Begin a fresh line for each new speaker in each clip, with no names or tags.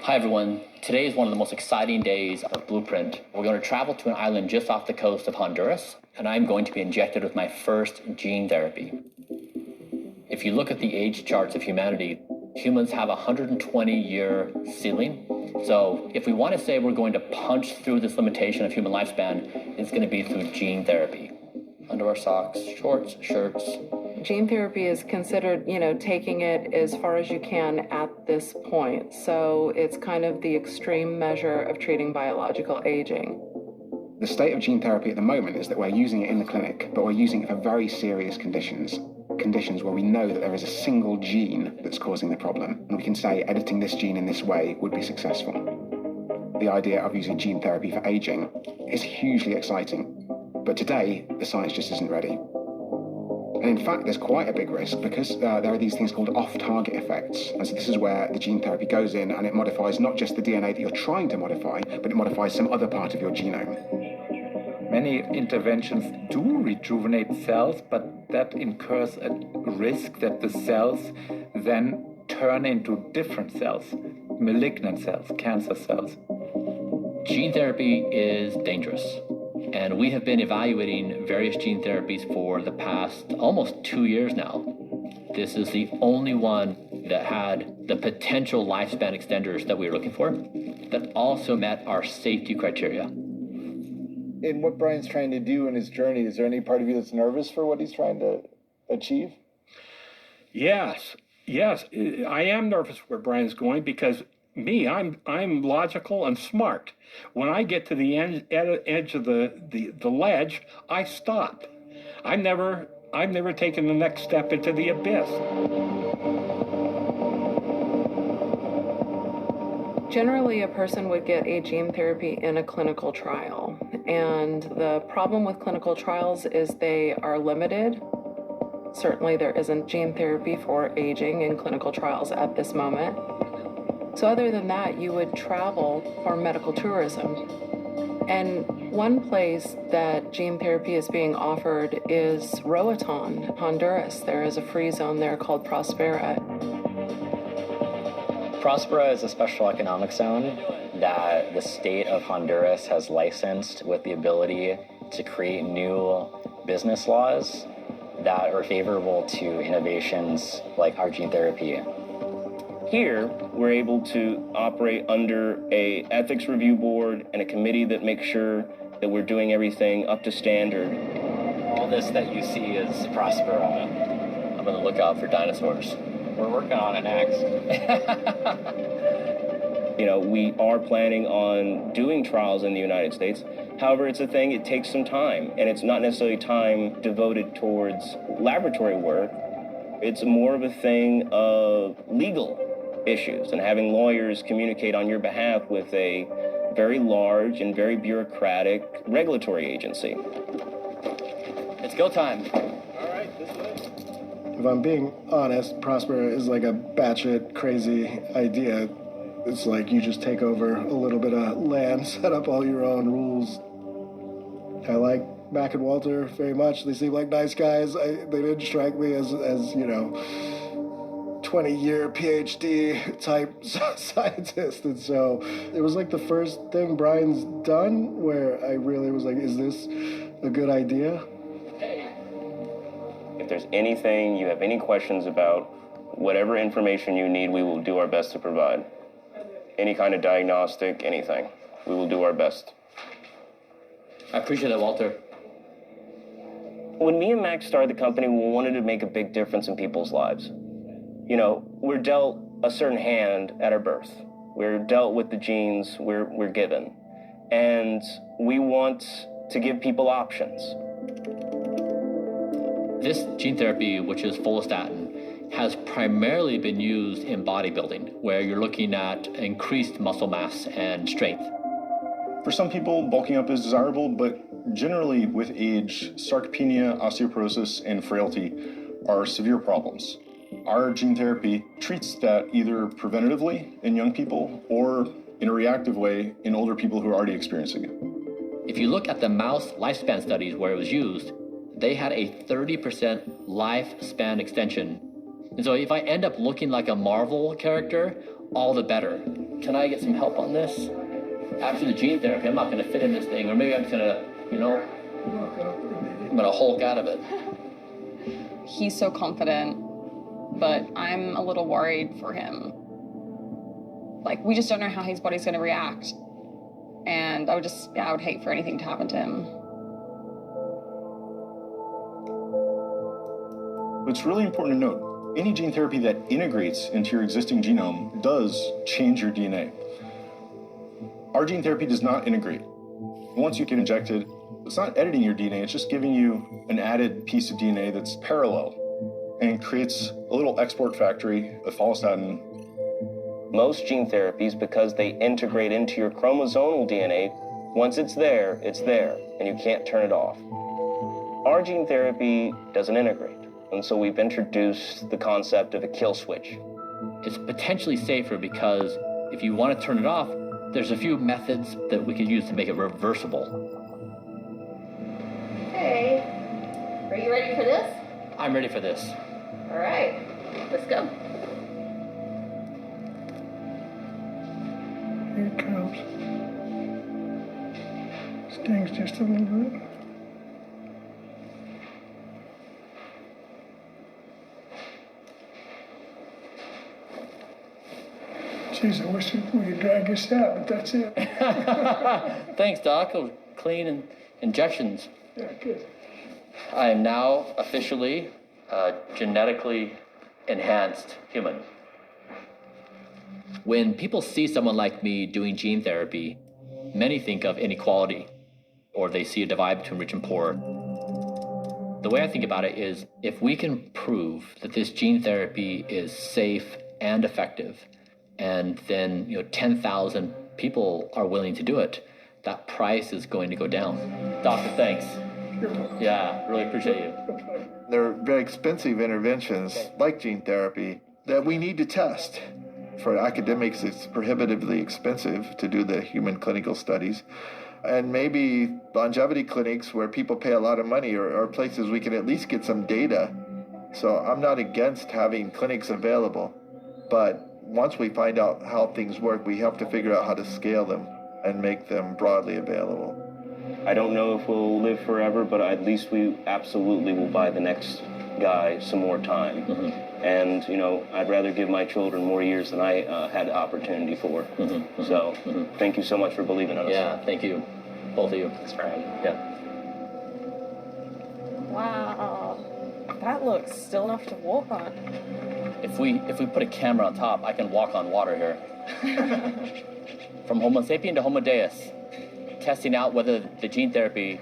Hi everyone, today is one of the most exciting days of Blueprint. We're going to travel to an island just off the coast of Honduras, and I'm going to be injected with my first gene therapy. If you look at the age charts of humanity, humans have a 120-year ceiling. So if we want to say we're going to punch through this limitation of human lifespan, it's going to be through gene therapy. Underwear, socks, shorts, shirts.
Gene therapy is considered, taking it as far as you can at this point. So it's kind of the extreme measure of treating biological aging.
The state of gene therapy at the moment is that we're using it in the clinic, but we're using it for very serious conditions where we know that there is a single gene that's causing the problem. And we can say editing this gene in this way would be successful. The idea of using gene therapy for aging is hugely exciting. But today, the science just isn't ready. And in fact, there's quite a big risk because there are these things called off-target effects. And so this is where the gene therapy goes in and it modifies not just the DNA that you're trying to modify, but it modifies some other part of your genome.
Many interventions do rejuvenate cells, but that incurs a risk that the cells then turn into different cells, malignant cells, cancer cells.
Gene therapy is dangerous. And we have been evaluating various gene therapies for the past almost 2 years now. This is the only one that had the potential lifespan extenders that we were looking for, that also met our safety criteria.
In what Bryan's trying to do in his journey, is there any part of you that's nervous for what he's trying to achieve?
Yes, I am nervous where Bryan's going because I'm logical and smart. When I get to the edge of the ledge, I stop. I've never taken the next step into the abyss.
Generally, a person would get a gene therapy in a clinical trial. And the problem with clinical trials is they are limited. Certainly, there isn't gene therapy for aging in clinical trials at this moment. So other than that, you would travel for medical tourism. And one place that gene therapy is being offered is Roatan, Honduras. There is a free zone there called Prospera.
Prospera is a special economic zone that the state of Honduras has licensed with the ability to create new business laws that are favorable to innovations like our gene therapy.
Here, we're able to operate under an ethics review board and a committee that makes sure that we're doing everything up to standard.
All this that you see is Prospera. I'm on the lookout for dinosaurs.
We're working on an X.
We are planning on doing trials in the United States. However, it's a thing, it takes some time, and it's not necessarily time devoted towards laboratory work. It's more of a thing of legal issues and having lawyers communicate on your behalf with a very large and very bureaucratic regulatory agency.
It's go time.
All right, this way.
If I'm being honest, Prospera is like a batshit crazy idea. It's like you just take over a little bit of land, set up all your own rules. I like Mac and Walter very much. They seem like nice guys. They didn't strike me as 20-year PhD type scientist. And so it was like the first thing Bryan's done where I really was like, is this a good idea?
If there's anything, you have any questions about, whatever information you need, we will do our best to provide. Any kind of diagnostic, anything. We will do our best.
I appreciate that, Walter.
When me and Max started the company, we wanted to make a big difference in people's lives. We're dealt a certain hand at our birth. We're dealt with the genes we're given. And we want to give people options.
This gene therapy, which is follistatin, has primarily been used in bodybuilding, where you're looking at increased muscle mass and strength.
For some people, bulking up is desirable, but generally with age, sarcopenia, osteoporosis, and frailty are severe problems. Our gene therapy treats that either preventatively in young people or in a reactive way in older people who are already experiencing it.
If you look at the mouse lifespan studies where it was used, they had a 30% lifespan extension. And so if I end up looking like a Marvel character, all the better. can I get some help on this? After the gene therapy, I'm not going to fit in this thing, or maybe I'm just going to, I'm going to Hulk out of it.
He's so confident, but I'm a little worried for him. Like, we just don't know how his body's going to react. And I would hate for anything to happen to him.
It's really important to note, any gene therapy that integrates into your existing genome does change your DNA. Our gene therapy does not integrate. Once you get injected, it's not editing your DNA, it's just giving you an added piece of DNA that's parallel and creates a little export factory of follistatin.
Most gene therapies, because they integrate into your chromosomal DNA, once it's there, and you can't turn it off. Our gene therapy doesn't integrate, and so we've introduced the concept of a kill switch.
It's potentially safer because if you want to turn it off, there's a few methods that we can use to make it reversible.
Hey, are you ready for this?
I'm ready for this.
All right, let's go.
Here it comes. Stings just a little bit. Jeez, I wish we could drag this out, but that's it.
Thanks, Doc. Those clean injections.
Yeah, good.
I am now officially a genetically enhanced human. When people see someone like me doing gene therapy, many think of inequality, or they see a divide between rich and poor. The way I think about it is, if we can prove that this gene therapy is safe and effective, and then 10,000 people are willing to do it, that price is going to go down. Doctor, thanks. Yeah, really appreciate you.
There are very expensive interventions like gene therapy that we need to test. For academics, it's prohibitively expensive to do the human clinical studies. And maybe longevity clinics where people pay a lot of money are places we can at least get some data. So I'm not against having clinics available, but once we find out how things work, we have to figure out how to scale them and make them broadly available.
I don't know if we'll live forever, but at least we absolutely will buy the next guy some more time.
Mm-hmm.
And, I'd rather give my children more years than I had the opportunity for.
Mm-hmm.
So, thank you so much for believing in us.
Yeah, thank you. Both of you.
That's right.
Yeah.
Wow. That looks still enough to walk on.
If we put a camera on top, I can walk on water here. From Homo sapien to Homo deus, testing out whether the gene therapy,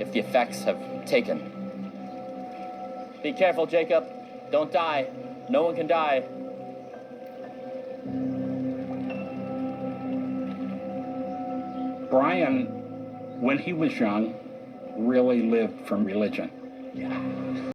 if the effects have taken. Be careful, Jacob. Don't die. No one can die.
Bryan, when he was young, really lived from religion.
Yeah.